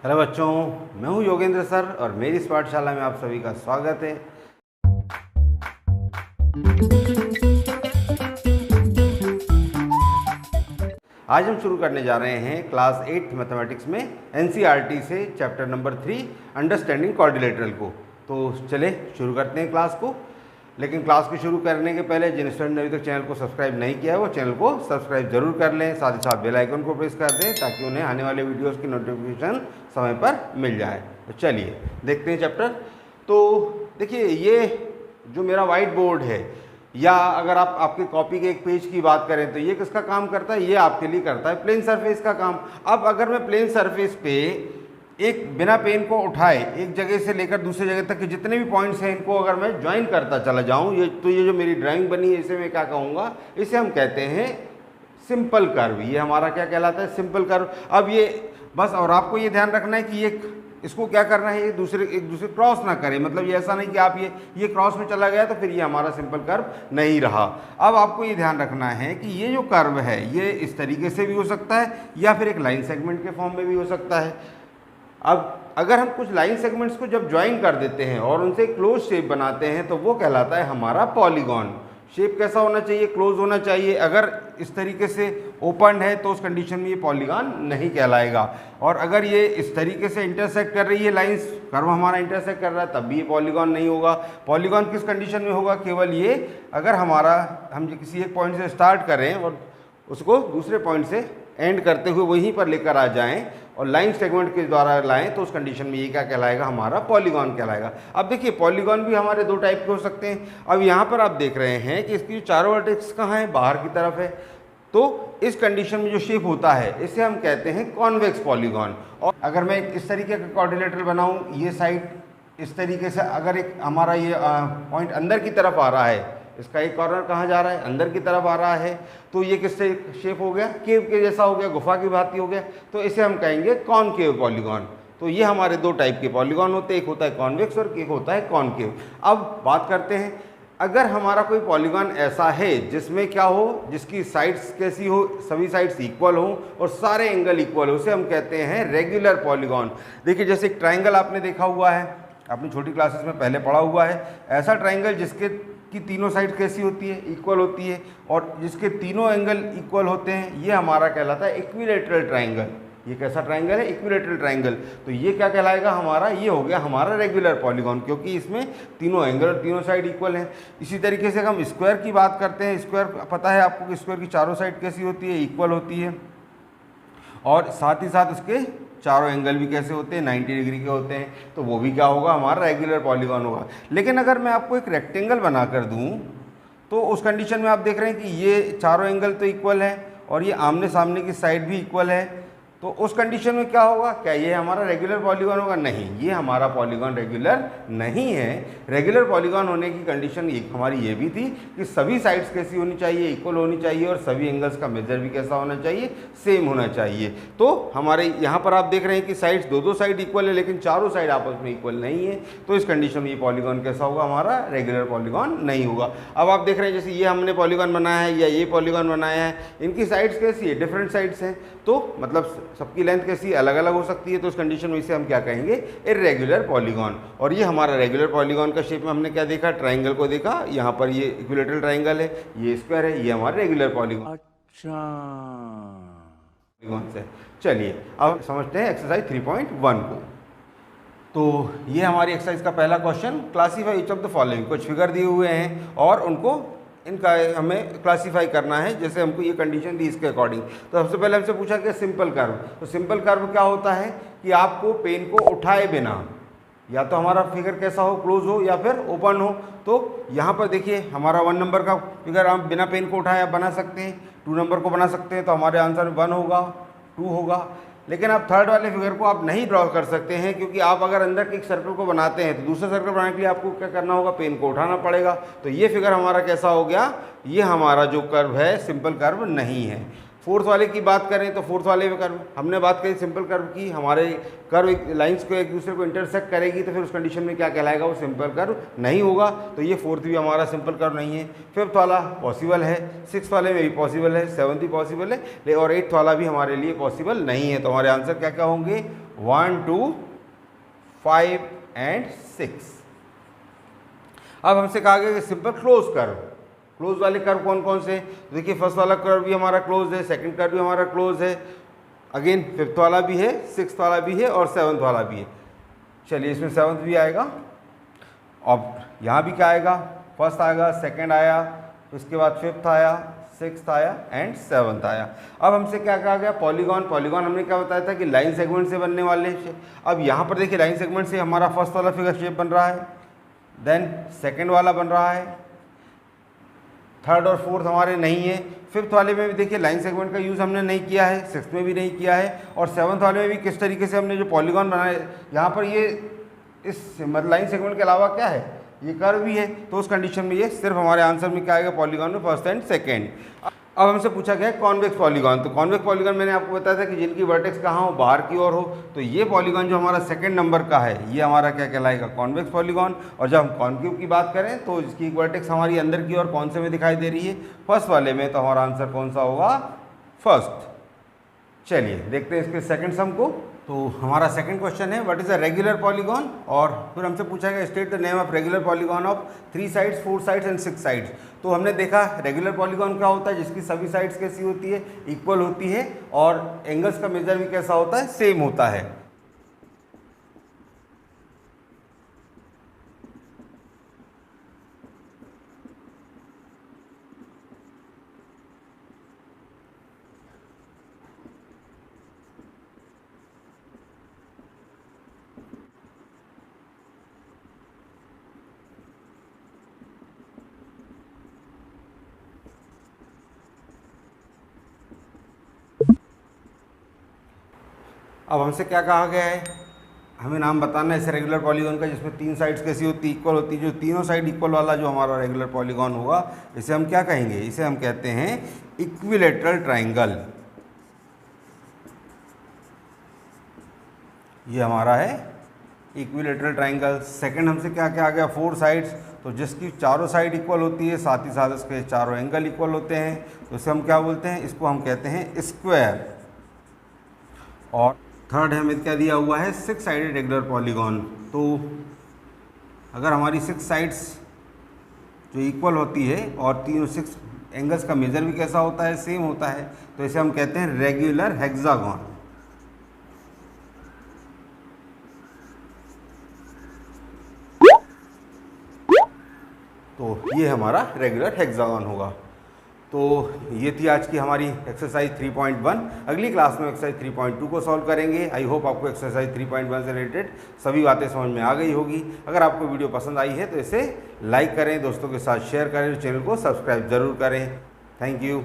Hello बच्चों, मैं हूं योगेंद्र सर और मेरी इस पाठशाला में आप सभी का स्वागत है। आज हम शुरू करने जा रहे हैं क्लास 8 मैथमेटिक्स में एनसीईआरटी से चैप्टर नंबर 3 अंडरस्टैंडिंग क्वाड्रिलेटरल को। तो चले शुरू करते हैं क्लास को। लेकिन क्लास को शुरू करने के पहले जिन स्टूडेंट ने अभी तक चैनल को सब्सक्राइब नहीं किया है वो चैनल को सब्सक्राइब जरूर कर लें, साथ ही साथ बेल आइकन को प्रेस कर दें ताकि उन्हें आने वाले वीडियोस की नोटिफिकेशन समय पर मिल जाए। तो चलिए देखते हैं चैप्टर। तो देखिए, ये जो मेरा वाइट बोर्ड है, या अगर आप आपके कॉपी के एक पेज की बात करें तो ये किसका काम करता है? ये आपके लिए करता है प्लेन सरफेस का काम। अब अगर मैं प्लेन सरफेस पे एक बिना पेन को उठाए एक जगह से लेकर दूसरी जगह तक के जितने भी पॉइंट्स हैं इनको अगर मैं ज्वाइन करता चला जाऊं, ये जो मेरी ड्राइंग बनी है इसे मैं क्या कहूँगा? इसे हम कहते हैं सिंपल कर्व। ये हमारा क्या कहलाता है? Simple curve. अब ये बस, और आपको ये ध्यान रखना है कि ये इसको क्या करना है, ये एक दूसरे क्रॉस ना करें। मतलब ये ऐसा नहीं कि आप ये क्रॉस में चला गया तो फिर ये हमारा सिंपल कर्व नहीं रहा। अब आपको ये ध्यान रखना है कि ये जो कर्व है ये इस तरीके से भी हो सकता है या फिर एक लाइन सेगमेंट के फॉर्म में भी हो सकता है। अब अगर हम कुछ लाइन सेगमेंट्स को जब ज्वाइन कर देते हैं और उनसे क्लोज शेप बनाते हैं तो वो कहलाता है हमारा पॉलीगॉन। शेप कैसा होना चाहिए? क्लोज होना चाहिए। अगर इस तरीके से ओपन है तो उस कंडीशन में ये पॉलीगॉन नहीं कहलाएगा, और अगर ये इस तरीके से इंटरसेक्ट कर रही है, लाइंस कर्व हमारा इंटरसेक्ट कर रहा है, तब भी ये पॉलीगॉन नहीं होगा। पॉलीगॉन किस कंडीशन में होगा? केवल ये अगर हम किसी एक पॉइंट से स्टार्ट करें और उसको दूसरे पॉइंट से एंड करते हुए वहीं पर लेकर आ जाएं और लाइन सेगमेंट के द्वारा लाएं तो उस कंडीशन में ये क्या कहलाएगा? हमारा पॉलीगॉन कहलाएगा। अब देखिए, पॉलीगॉन भी हमारे दो टाइप के हो सकते हैं। अब यहाँ पर आप देख रहे हैं कि इसकी चारों वर्टेक्स कहाँ है? बाहर की तरफ है। तो इस कंडीशन में जो शेप होता है इसे हम कहते हैं कॉन्वेक्स पॉलीगॉन। और अगर मैं इस तरीके का क्वाड्रिलेटरल बनाऊँ, ये साइड इस तरीके से, अगर एक हमारा ये पॉइंट अंदर की तरफ आ रहा है, इसका एक कॉर्नर कहाँ जा रहा है? अंदर की तरफ आ रहा है, तो ये किससे शेप हो गया? केव के जैसा हो गया, गुफा की भांति हो गया। तो इसे हम कहेंगे कॉनकेव पॉलीगॉन। तो ये हमारे दो टाइप के पॉलीगॉन होते हैं, एक होता है कॉन्वेक्स और एक होता है कॉनकेव। अब बात करते हैं, अगर हमारा कोई पॉलीगॉन ऐसा है जिसमें क्या हो, जिसकी साइड्स कैसी हो, सभी साइड्स इक्वल हो और सारे एंगल इक्वल हो, उसे हम कहते हैं रेगुलर पॉलीगॉन। देखिए, जैसे एक ट्राइंगल आपने देखा हुआ है, आपने छोटी क्लासेस में पहले पढ़ा हुआ है। ऐसा ट्राइंगल जिसके की तीनों साइड कैसी होती है? इक्वल होती है, और जिसके तीनों एंगल इक्वल होते हैं, ये हमारा कहलाता है इक्विलेटरल ट्राइंगल। ये कैसा ट्राइंगल है? Equilateral triangle. तो ये क्या कहलाएगा हमारा? ये हो गया हमारा रेगुलर पॉलीगॉन, क्योंकि इसमें तीनों एंगल और तीनों साइड इक्वल हैं। इसी तरीके से हम स्क्वायर की बात करते हैं। स्क्वायर पता है आपको कि स्क्वायर की चारों साइड कैसी होती है? इक्वल होती है, और साथ ही साथ उसके चारों एंगल भी कैसे होते हैं? 90 डिग्री के होते हैं। तो वो भी क्या होगा? हमारा रेगुलर पॉलीगॉन होगा। लेकिन अगर मैं आपको एक रेक्टेंगल बना कर दूं तो उस कंडीशन में आप देख रहे हैं कि ये चारों एंगल तो इक्वल है और ये आमने सामने की साइड भी इक्वल है। तो उस कंडीशन में क्या होगा? क्या ये हमारा रेगुलर पॉलीगॉन होगा? नहीं, ये हमारा पॉलीगॉन रेगुलर नहीं है। रेगुलर पॉलीगॉन होने की कंडीशन एक हमारी ये भी थी कि सभी साइड्स कैसी होनी चाहिए? इक्वल होनी चाहिए, और सभी एंगल्स का मेजर भी कैसा होना चाहिए? सेम होना चाहिए। तो हमारे यहाँ पर आप देख रहे हैं कि साइड्स दो साइड इक्वल है लेकिन चारों साइड आपस में इक्वल नहीं है। तो इस कंडीशन में ये पॉलीगॉन कैसा होगा? हमारा रेगुलर पॉलीगॉन नहीं होगा। अब आप देख रहे हैं जैसे ये हमने पॉलीगॉन बनाया है या ये पॉलीगॉन बनाया है, इनकी साइड्स कैसी है? डिफरेंट साइड्स हैं। तो मतलब सबकी लेंथ कैसी अलग अलग हो सकती है। तो उस कंडीशन में इसे हम क्या कहेंगे? Irregular polygon. और ये हमारा रेगुलर पॉलीगॉन का शेप में हमने क्या देखा? ट्राइंगल को देखा। यहाँ पर ये इक्विलेटरल ट्राइंगल है, ये स्क्वायर है, ये हमारा रेगुलर पॉलीगॉन। अच्छा, पॉलीगॉन से चलिए अब समझते हैं एक्सरसाइज 3.1 को। तो ये हमारी एक्सरसाइज का पहला question, classify each of the following. कुछ फिगर दिए हुए हैं और उनको इनका हमें क्लासीफाई करना है, जैसे हमको ये कंडीशन दी इसके अकॉर्डिंग। तो सबसे पहले हमसे पूछा कि सिंपल कर्व। तो सिंपल कर्व क्या होता है कि आपको पेन को उठाए बिना, या तो हमारा फिगर कैसा हो? क्लोज हो या फिर ओपन हो। तो यहाँ पर देखिए, हमारा 1 नंबर का फिगर हम बिना पेन को उठाए आप बना सकते हैं, 2 नंबर को बना सकते हैं, तो हमारे आंसर 1 होगा, 2 होगा। लेकिन आप थर्ड वाले फिगर को आप नहीं ड्रॉ कर सकते हैं, क्योंकि आप अगर अंदर के एक सर्कल को बनाते हैं तो दूसरा सर्कल बनाने के लिए आपको क्या करना होगा? पेन को उठाना पड़ेगा। तो ये फिगर हमारा कैसा हो गया? ये हमारा जो कर्व है सिंपल कर्व नहीं है। फोर्थ वाले की बात करें तो फोर्थ वाले में कर्व, हमने बात करी सिंपल कर्व की, हमारे कर्व लाइंस को एक दूसरे को इंटरसेक्ट करेगी, तो फिर उस कंडीशन में क्या कहलाएगा? वो सिंपल कर्व नहीं होगा। तो ये फोर्थ भी हमारा सिंपल कर्व नहीं है। फिफ्थ वाला पॉसिबल है, सिक्स वाले में भी पॉसिबल है, सेवन्थ भी पॉसिबल है, और एट्थ वाला भी हमारे लिए पॉसिबल नहीं है। तो हमारे आंसर क्या क्या होंगे? 1 2 5 एंड 6। अब हमसे कहा गया कि सिंपल क्लोज कर्व, क्लोज वाले कर्व कौन कौन से, देखिए फर्स्ट वाला कर्व भी हमारा क्लोज है, सेकंड कर्व भी हमारा क्लोज है, अगेन फिफ्थ वाला भी है, सिक्स्थ वाला भी है और सेवन्थ वाला भी है। चलिए इसमें सेवन्थ भी आएगा। अब यहाँ भी क्या आएगा, फर्स्ट आएगा, सेकंड आया, उसके बाद फिफ्थ आया, सिक्स्थ आया एंड सेवन्थ आया। अब हमसे क्या कहा गया, पॉलीगॉन। पॉलीगॉन हमने क्या बताया था कि लाइन सेगमेंट से बनने वाले। अब यहाँ पर देखिए लाइन सेगमेंट से हमारा फर्स्ट वाला फिगर शेप बन रहा है, देन सेकंड वाला बन रहा है, थर्ड और फोर्थ हमारे नहीं है, फिफ्थ वाले में भी देखिए लाइन सेगमेंट का यूज़ हमने नहीं किया है, सिक्स्थ में भी नहीं किया है, और सेवन्थ वाले में भी किस तरीके से हमने जो पॉलीगॉन बनाए, यहाँ पर ये इस लाइन सेगमेंट के अलावा क्या है, ये कर्व भी है, तो उस कंडीशन में ये सिर्फ हमारे आंसर में क्या आएगा, पॉलीगॉन में फर्स्ट एंड सेकेंड। अब हमसे पूछा गया है कॉन्वेक्स पॉलीगॉन। तो कॉन्वेक्स पॉलीगॉन मैंने आपको बताया था कि जिनकी वर्टेक्स कहाँ हो, बाहर की ओर हो, तो ये पॉलीगॉन जो हमारा सेकंड नंबर का है ये हमारा क्या कहलाएगा, कॉन्वेक्स पॉलीगॉन। और जब हम कॉन्केव की बात करें तो इसकी वर्टेक्स हमारी अंदर की ओर कौन से में दिखाई दे रही है, फर्स्ट वाले में, तो हमारा आंसर कौन सा होगा, फर्स्ट। चलिए देखते हैं इसके सेकंड सम को। तो हमारा सेकंड क्वेश्चन है what is a regular polygon, और फिर हमसे पूछा गया state the name of regular polygon of 3 sides 4 sides and 6 sides. तो हमने देखा रेगुलर पॉलीगॉन क्या होता है, जिसकी सभी साइड्स कैसी होती है, इक्वल होती है, और एंगल्स का मेजर भी कैसा होता है, सेम होता है। अब हमसे क्या कहा गया है, हमें नाम बताना है ऐसे रेगुलर पॉलीगॉन का जिसमें 3 साइड्स कैसी होती, इक्वल होती है। जो तीनों साइड इक्वल वाला जो हमारा रेगुलर पॉलीगॉन होगा, इसे हम क्या कहेंगे, इसे हम कहते हैं इक्विलेटरल ट्राइंगल। ये हमारा है इक्विलेटरल ट्राइंगल। सेकंड हमसे क्या क्या आ गया, 4 साइड्स, तो जिसकी चारों साइड इक्वल होती है, साथ ही साथ उसके चारों एंगल इक्वल होते हैं, तो इसे हम क्या बोलते हैं, इसको हम कहते हैं स्क्वायर। और थर्ड हमें क्या दिया हुआ है, 6 साइडेड रेगुलर पॉलीगॉन। तो अगर हमारी 6 साइड्स जो इक्वल होती है और तीनों 6 एंगल्स का मेजर भी कैसा होता है, सेम होता है, तो इसे हम कहते हैं रेगुलर हेक्सागोन। तो ये हमारा रेगुलर हेक्सागोन होगा। तो ये थी आज की हमारी एक्सरसाइज 3.1। अगली क्लास में एक्सरसाइज 3.2 को सॉल्व करेंगे। आई होप आपको एक्सरसाइज 3.1 से रिलेटेड सभी बातें समझ में आ गई होगी। अगर आपको वीडियो पसंद आई है तो इसे लाइक करें, दोस्तों के साथ शेयर करें, चैनल को सब्सक्राइब ज़रूर करें। Thank you.